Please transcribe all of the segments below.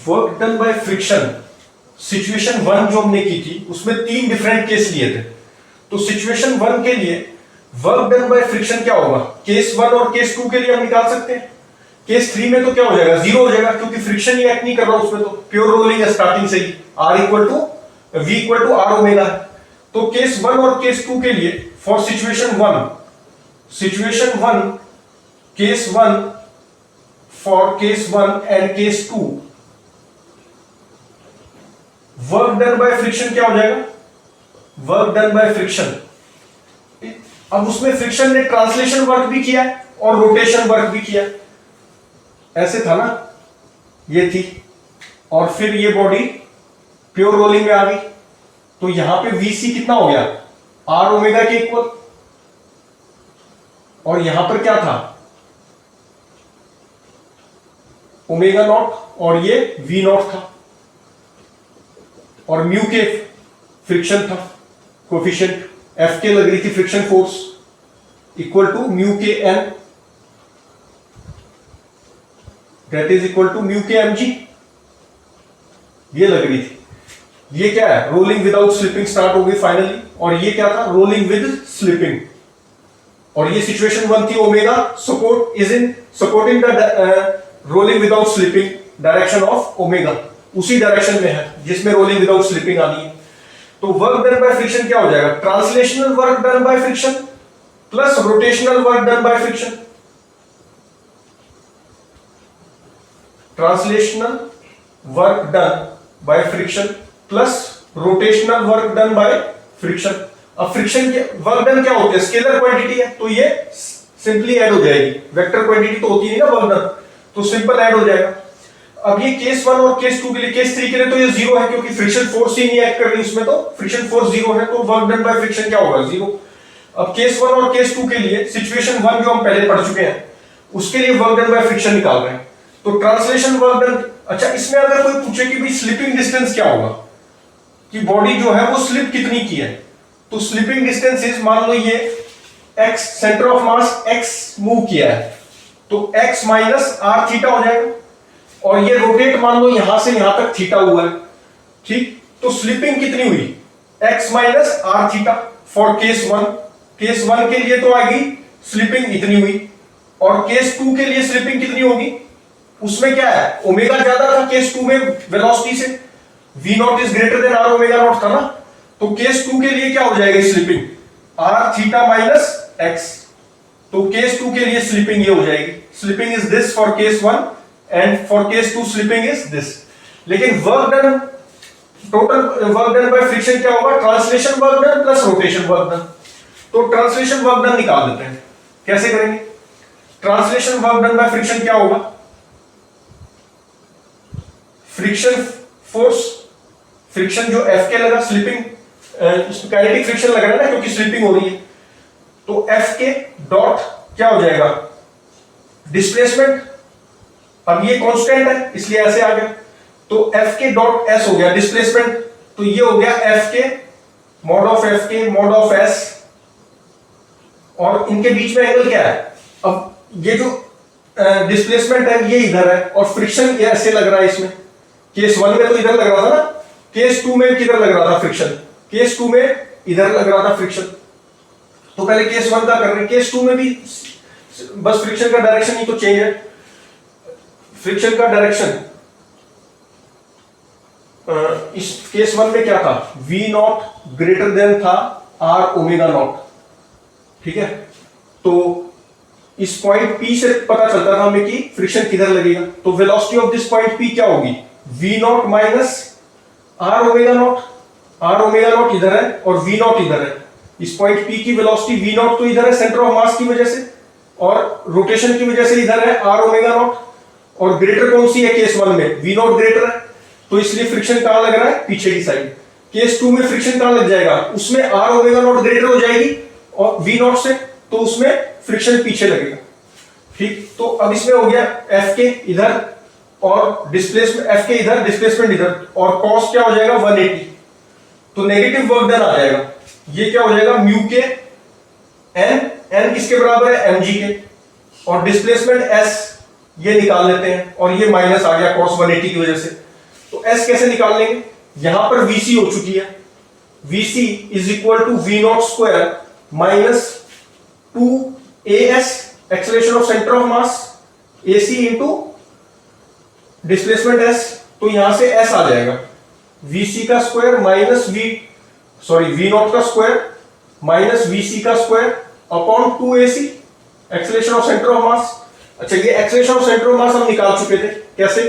Work done by friction, situation one जो हमने की थी उसमें 3 डिफरेंट केस लिए थे। तो सिचुएशन वन के लिए वर्क डन बाय फ्रिक्शन क्या होगा, केस वन और केस टू के लिए हम निकाल सकते हैं। केस थ्री में तो क्या हो जाएगा, जीरो हो जाएगा, क्योंकि फ्रिक्शन ही एक्ट नहीं कर रहा उसमें, तो प्योर रोलिंग है स्टार्टिंग से ही, R equal to V equal to R omega. तो केस वन और केस टू के लिए for situation one case one for case one and case two, work done by friction क्या हो जाएगा, वर्क डन बाय फ्रिक्शन। अब उसमें friction ने ट्रांसलेशन वर्क भी किया और रोटेशन वर्क भी किया, ऐसे था ना, ये थी, और फिर ये बॉडी प्योर रोलिंग में आ गई। तो यहां पे वीसी कितना हो गया, आर ओमेगा के इक्वल, और यहां पर क्या था, ओमेगा नॉट, और ये वी नॉट था, और म्यू के फ्रिक्शन था कोफिशिएंट, एफ के लग रही थी friction force equal to mu K N, that is equal to mu K M G, ये लग रही थी। ये क्या है, रोलिंग विदाउट स्लिपिंग स्टार्ट हो गई फाइनली, और ये क्या था, रोलिंग विद स्लिपिंग। और ये सिचुएशन वन थी, omega support is in supporting the rolling without slipping direction of omega, उसी डायरेक्शन में है जिसमें रोलिंग विदाउट स्लिपिंग आनी है। तो वर्क डन बाय फ्रिक्शन क्या हो जाएगा, translational work done by friction plus rotational work done by friction, translational work done by friction plus rotational work done by friction. अब फ्रिक्शन के वर्क डन क्या होते हैं, स्केलर क्वांटिटी है, तो ये सिंपली ऐड हो जाएगी, वेक्टर क्वांटिटी तो होती नहीं ना वर्क डन, तो सिंपल ऐड हो जाएगा। अब ये केस वन और केस टू के लिए, केस थ्री के लिए तो ये जीरो है, क्योंकि फ्रिक्शन फोर्स ही नहीं एक्ट कर रही उसमें, तो फ्रिक्शन फोर्स जीरो है, तो वर्क डन बाय फ्रिक्शन क्या होगा, जीरो। अब केस वन और केस टू के लिए सिचुएशन वन जो हम पहले पढ़ चुके हैं, उसके लिए वर्क डन बाय फ्रिक्शन निकाल रहे हैं। तो ट्रांसलेशन वर्क डन, अच्छा इसमें अगर कोई पूछे कि भाई स्लिपिंग डिस्टेंस क्या होगा, कि बॉडी जो है वो स्लिप कितनी की है, तो स्लिपिंग डिस्टेंस इज, मान लो ये x centre of mass x move किया है, तो x माइनस आर थीटा हो जाएगा, और ये रोटेट मान लो यहां से यहां तक थीटा हुआ है, ठीक, तो स्लिपिंग कितनी हुई, x minus R theta for case one. Case one के लिए तो आएगी स्लिपिंग इतनी हुई, और केस टू के लिए स्लिपिंग कितनी होगी, उसमें क्या है, ओमेगा ज्यादा था केस टू में वेलोसिटी से, v not is greater than R omega not था ना, तो केस टू के लिए क्या हो जाएगी slipping, R theta minus X, तो केस टू के लिए स्लिपिंग ये हो जाएगी, slipping is this for case one and for case two slipping is this. लेकिन work done, total work done by friction क्या होगा, translation work done plus rotation work done. तो ट्रांसलेशन वर्क डन निकाल देते हैं, कैसे करेंगे, translation work done by friction क्या होगा, फ्रिक्शन फोर्स, फ्रिक्शन जो एफ के लगा, स्लिपिंग काइनेटिक फ्रिक्शन लग रहा है ना, क्योंकि स्लिपिंग हो रही है, तो एफ के डॉट क्या हो जाएगा, डिस्प्लेसमेंट, अब ये कांस्टेंट है इसलिए ऐसे आ गया, तो एफ के डॉट एस हो गया डिस्प्लेसमेंट, तो ये हो गया एफ के मॉड ऑफ एफ के मॉड ऑफ एस, और इनके बीच में एंगल क्या है, अब ये जो डिस्प्लेसमेंट है ये इधर है, और फ्रिक्शन ऐसे लग रहा है इसमें, केस वन में तो इधर लग रहा था ना, केस टू में किधर लग रहा था फ्रिक्शन, केस टू में इधर लग रहा था फ्रिक्शन, तो पहले केस वन का कर रहे हैं, केस टू में भी बस फ्रिक्शन का डायरेक्शन ही तो चेंज है, फ्रिक्शन का डायरेक्शन इस केस वन में क्या था, v नॉट ग्रेटर देन था r ओमेगा नॉट, ठीक है, तो इस पॉइंट P से पता चलता था हमें कि फ्रिक्शन किधर लगेगा, तो velocity of this point P क्या होगी, v not minus r omega naught, r omega naught इधर है और v नॉट इधर है, इस पॉइंट P की वेलोसिटी v नॉट तो इधर है सेंटर ऑफ मास की वजह से, और रोटेशन की वजह से इधर है r ओमेगा नॉट, और ग्रेटर कौन सी है केस वन में, v नॉट ग्रेटर है, तो इसलिए फ्रिक्शन कहां लग रहा है, पीछे की साइड। केस टू में फ्रिक्शन कहां लग जाएगा, उसमें r ओमेगा नॉट ग्रेटर हो जाएगी और v नॉट से, तो उसमें फ्रिक्शन पीछे लगेगा, ठीक। तो अब इसमें हो गया f के इधर और डिस्प्लेसमेंट, f के इधर डिस्प्लेसमेंट इधर, और कॉस क्या हो जाएगा 180, तो नेगेटिव वर्क डन आ जाएगा, ये क्या हो जाएगा म्यू के एन, एन किसके बराबर है mg के, और डिस्प्लेसमेंट s ये निकाल लेते हैं और ये माइनस आ गया cos 180 की वजह से। तो s कैसे निकाल लेंगे, यहां पर vc हो चुकी है, vc is equal to v not square minus 2as acceleration of centre of mass ac into displacement s। तो यहां से s आ जाएगा vc का स्क्वायर माइनस v नॉट का स्क्वायर माइनस vc का square upon 2ac acceleration of centre of mass. अच्छा, ये acceleration of centre of mass हम निकाल चुके थे, कैसे,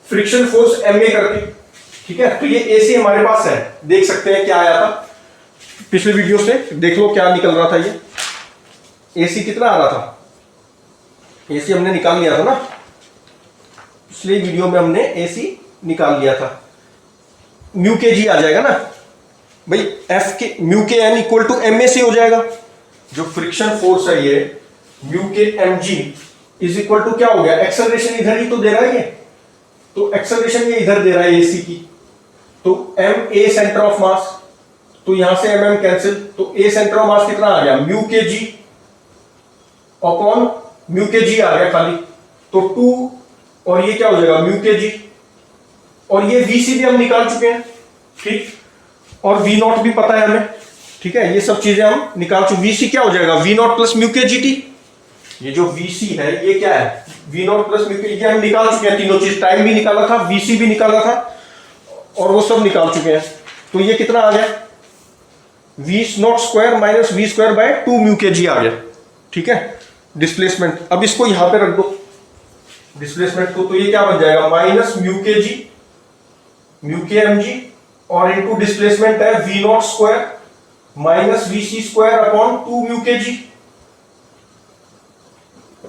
फ्रिक्शन फोर्स ma करके, ठीक है। तो ये ac हमारे पास है, देख सकते हैं क्या आया था पिछले वीडियो से, देख लो क्या निकल रहा था। ये ac कितना आ रहा था, ac हमने निकाल लिया था ना, पिछले वीडियो में हमने ac निकाल लिया था, म्यू के जी आ जाएगा ना भाई, F K mu K N equal to M A से हो जाएगा। जो फ्रिक्शन फोर्स है ये mu K M G is equal to क्या हो गया, एक्सेलरेशन इधर ही तो दे रहा है ये, तो एक्सेलरेशन ये इधर दे रहा है एसी की, तो M A centre of mass, तो यहां से एम एम कैंसिल, तो ए सेंटर ऑफ मास कितना आ गया, म्यू के जी अपॉन म्यू के जी आ गया खाली, तो 2 और ये क्या हो जाएगा म्यू के जी, और ये वीसी भी हम निकाल चुके हैं, ठीक, और वी नॉट भी पता है हमें, ठीक है, ये सब चीजें हम निकाल चुके। वीसी क्या हो जाएगा, we not plus mu K G T, ये जो वीसी है ये क्या है, वी नॉट प्लस म्यू के, ये हम निकाल चुके हैं तीनों चीज, टाइम भी निकाला था, वीसी भी निकाला था, और वो सब निकाल चुके हैं। तो ये कितना आ गया, V not square minus V square by 2 mu K G आ गया, ठीक है। डिस्प्लेसमेंट अब इसको यहां पे रख दो डिस्प्लेसमेंट को, तो ये क्या बन जाएगा, minus mu K G mu K M G, और इनटू डिस्प्लेसमेंट है V not square minus V C square upon 2 mu K G.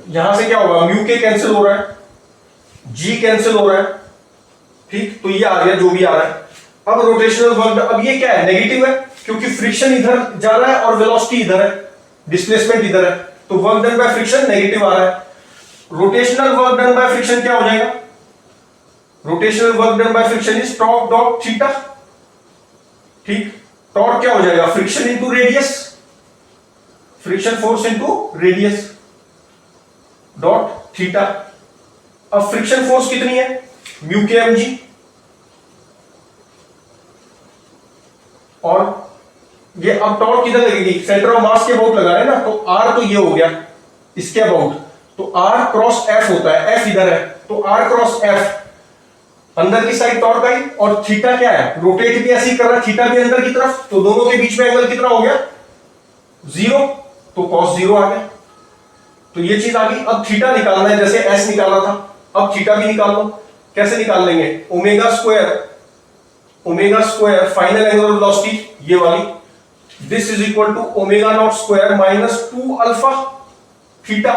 यहां से क्या होगा, म्यू के कैंसिल हो रहा है, जी कैंसिल हो रहा है, ठीक, तो ये आ गया जो भी आ रहा है। अब रोटेशनल वर्क, अब ये क्या है, नेगेटिव है, क्योंकि फ्रिक्शन इधर जा रहा है और वेलोसिटी इधर है, डिस्प्लेसमेंट इधर है, तो work done by friction negative आ रहा है। Rotational work done by friction क्या हो जाएगा, rotational work done by friction is torque dot theta, ठीक, टॉर्क क्या हो जाएगा, friction into radius, friction force into radius dot theta. अब फ्रिक्शन फोर्स कितनी है, म्यू के एम जी, और ये अब टॉर्क किधर लगेगी, सेंटर ऑफ मास के अबाउट लगा रहे हैं ना, तो आर तो ये हो गया इसके अबाउट, तो आर क्रॉस एफ होता है, एफ इधर है, तो आर क्रॉस एफ अंदर की साइड टॉर्क आई, और थीटा क्या है, रोटेट भी ऐसे ही कर रहा है, थीटा भी अंदर की तरफ, तो दोनों के बीच में एंगल कितना हो गया, 0, तो cos 0 आ गया। तो ये चीज आ गई। अब थीटा निकालना है, जैसे s निकाला था, अब थीटा भी निकाल लो। कैसे निकाल लेंगे, omega square final angular velocity ये वाली, this is equal to omega not square minus 2 alpha theta.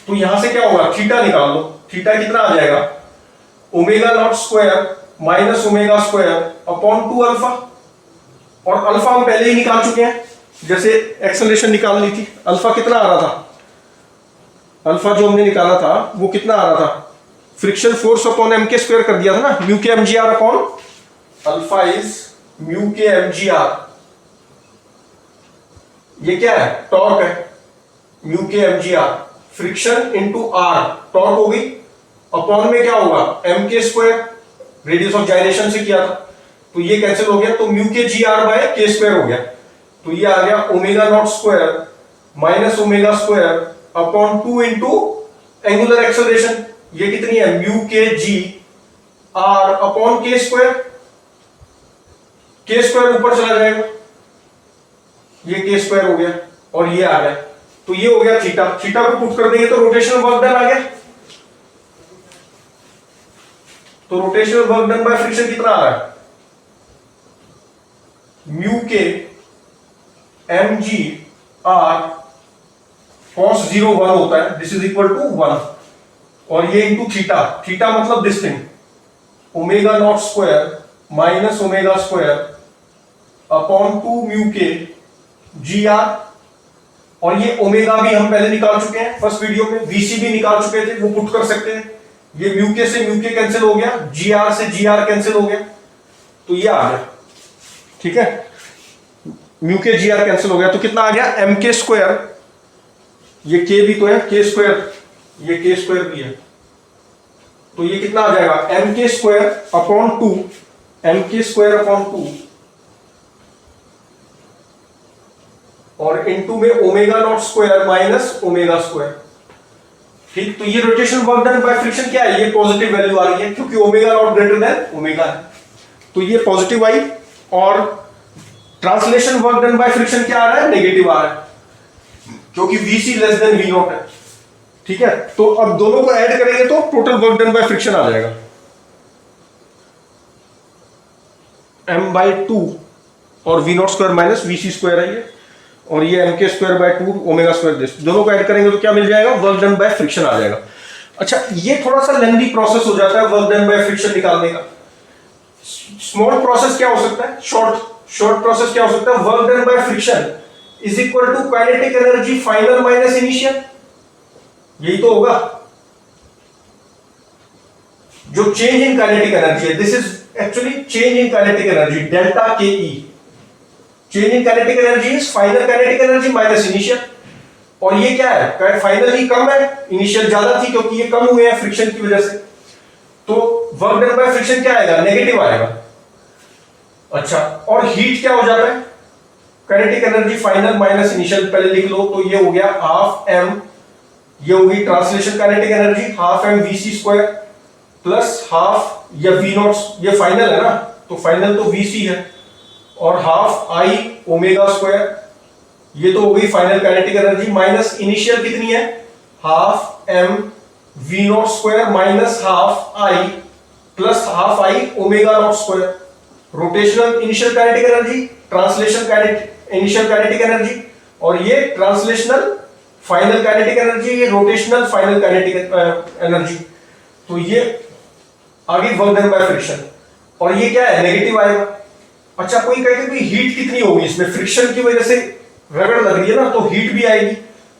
तो यहां से क्या होगा, थीटा निकाल लो, थीटा कितना आ जाएगा, omega not square minus omega square upon 2 alpha, और अल्फा हम पहले ही निकाल चुके हैं, जैसे एक्सेलरेशन निकाल ली थी, अल्फा कितना आ रहा था, अल्फा जो हमने निकाला था वो कितना आ रहा था, friction force upon M K square कर दिया था ना, mu K M G R upon alpha is mu K M G R, ये क्या है, टॉर्क है, mu K M G R, friction into R, torque हो गई, अपॉन में क्या होगा, M K square, radius of जाइरेशन से किया था, तो ये कैंसिल हो गया, तो mu K ji are bye के स्क्वायर हो गया, तो ये आ गया omega not square minus omega square upon 2 into angular acceleration, ये कितनी है, म्यू के जी आर अपॉन के स्क्वायर, के स्क्वायर ऊपर चला जाएगा, ये के स्क्वायर हो गया, और ये आ गया, तो ये हो गया थीटा, थीटा को पुट कर देंगे तो रोटेशनल वर्क डन आ गया। तो rotational work done by friction कितना आ रहा है, mu K M G are cos 0 1 होता है, दिस इज इक्वल टू 1, और ये इंटू थीटा, थीटा मतलब this thing, omega not square minus omega square upon 2 mu K ji are, और ये ओमेगा भी हम पहले निकाल चुके हैं फर्स्ट वीडियो में, वीसी भी निकाल चुके थे, वो पुट कर सकते हैं, ये म्यू के से म्यू के कैंसिल हो गया, जी आर से जी आर कैंसिल हो गया, तो ये आ गया, ठीक है, mu K ji are cancel हो गया, तो कितना आ गया, एम के स्क्वायर, ये के भी तो है, के स्क्वायर, ये के स्क्वायर भी है, तो ये कितना आ जाएगा mk² अपॉन 2 और इनटू में omega not square minus omega square. ठीक, तो ये rotation work done by friction क्या है, ये पॉजिटिव वैल्यू आ रही है क्योंकि omega naught greater than omega है, तो ये पॉजिटिव आई। और translation work done by friction क्या आ रहा है, नेगेटिव आ रहा है क्योंकि VC less than V not है। ठीक है, तो अब दोनों को ऐड करेंगे तो total work done by friction आ जाएगा m/2 और V not square minus VC square है ये, और ये mk²/2 ओमेगा स्क्वायर, दोनों को ऐड करेंगे तो क्या मिल जाएगा, वर्क डन बाय फ्रिक्शन आ जाएगा। अच्छा, ये थोड़ा सा लेंथी प्रोसेस हो जाता है वर्क डन बाय फ्रिक्शन निकालने का। स्मॉल प्रोसेस क्या हो सकता है, शॉर्ट प्रोसेस क्या हो सकता है, work done by friction is equal to kinetic energy final minus initial, यही तो होगा जो चेंज इन काइनेटिक एनर्जी है। This is actually change in kinetic energy, delta KE। Change in kinetic energy is final kinetic energy minus initial, और ये क्या है, finally कम है, इनिशियल ज्यादा थी क्योंकि ये कम हुए हैं फ्रिक्शन की वजह से, तो वर्क डन बाय फ्रिक्शन क्या आएगा, नेगेटिव आएगा। अच्छा, और हीट क्या हो जाता है, kinetic energy final minus initial, पहले लिख लो, तो ये हो गया हाफ m, ये होगी translation kinetic energy half m VC square plus half या V नॉट, ये फाइनल है ना, तो फाइनल तो VC है, और हाफ I ओमेगा स्क्वायर, ये तो हो गई final kinetic energy, minus initial कितनी है, half m V not square minus half I plus half I omega not square. Rotational initial kinetic energy, translation kinetic initial kinetic energy, और ये translational final kinetic energy, ये rotational final kinetic energy. तो ये आगे work done by friction, और ये क्या है, नेगेटिव आएगा। अच्छा, कोई कहेगा कि हीट कितनी होगी इसमें, फ्रिक्शन की वजह से रगड़ लग रही है ना, तो हीट भी आएगी,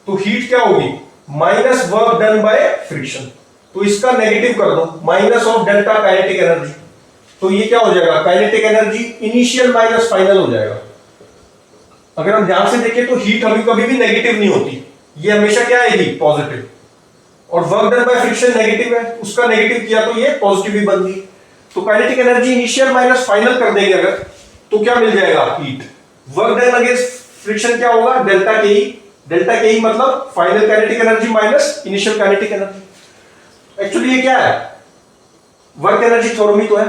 तो हीट क्या होगी, minus work done by friction, तो इसका नेगेटिव कर दो, minus of delta kinetic energy, तो ये क्या हो जाएगा, kinetic energy initial minus final हो जाएगा। अगर हम ध्यान से देखें तो हीट कभी भी नेगेटिव नहीं होती, ये हमेशा क्या आएगी, पॉजिटिव, और work done by friction negative है, उसका नेगेटिव किया तो ये पॉजिटिव ही बन गई, तो kinetic energy initial minus final कर देंगे अगर, तो क्या मिल जाएगा, heat. Work done against friction क्या होगा, डेल्टा KE मतलब final kinetic energy minus initial kinetic energy. Actually ये क्या है, वर्क एनर्जी थ्योरम ही तो है,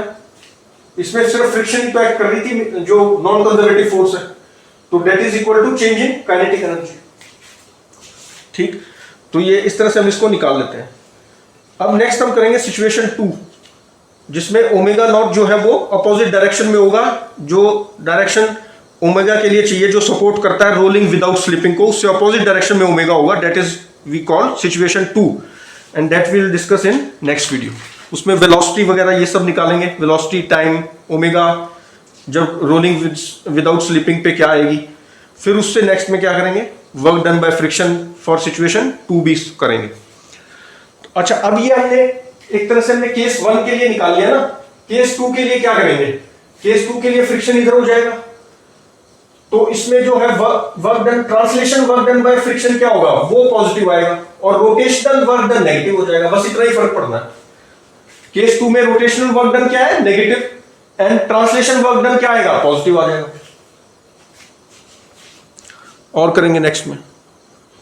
इसमें सिर्फ फ्रिक्शन ही तो एक्ट कर रही थी जो नॉन कंजर्वेटिव फोर्स है, तो that is equal to change in kinetic energy. ठीक, तो ये इस तरह से हम इसको निकाल लेते हैं। अब नेक्स्ट हम करेंगे सिचुएशन 2, जिसमें ओमेगा नॉट जो है वो अपोजिट डायरेक्शन में होगा, जो डायरेक्शन ओमेगा के लिए चाहिए, जो सपोर्ट करता है रोलिंग विदाउट स्लिपिंग को, उससे अपोजिट डायरेक्शन में ओमेगा होगा, that is we call situation 2, and that we will discuss in next video. उसमें वेलोसिटी वगैरह ये सब निकालेंगे, वेलोसिटी, टाइम, ओमेगा जब रोलिंग विदाउट स्लिपिंग पे क्या आएगी, फिर उससे नेक्स्ट में क्या करेंगे, work done by friction for situation 2 भी करेंगे। अच्छा, अब ये हमने एक तरह से हमने केस 1 के लिए निकाल लिया ना, केस 2 के लिए क्या करेंगे, केस 2 के लिए फ्रिक्शन इधर हो जाएगा, तो इसमें जो है work done, translation work done by friction क्या होगा, वो पॉजिटिव आएगा, और रोटेशनल वर्क डन नेगेटिव हो जाएगा, बस इतना ही फर्क पड़ना है। केस 2 में रोटेशनल वर्क डन क्या है, negative, and translation work done क्या आएगा, पॉजिटिव आ जाएगा। और करेंगे नेक्स्ट में।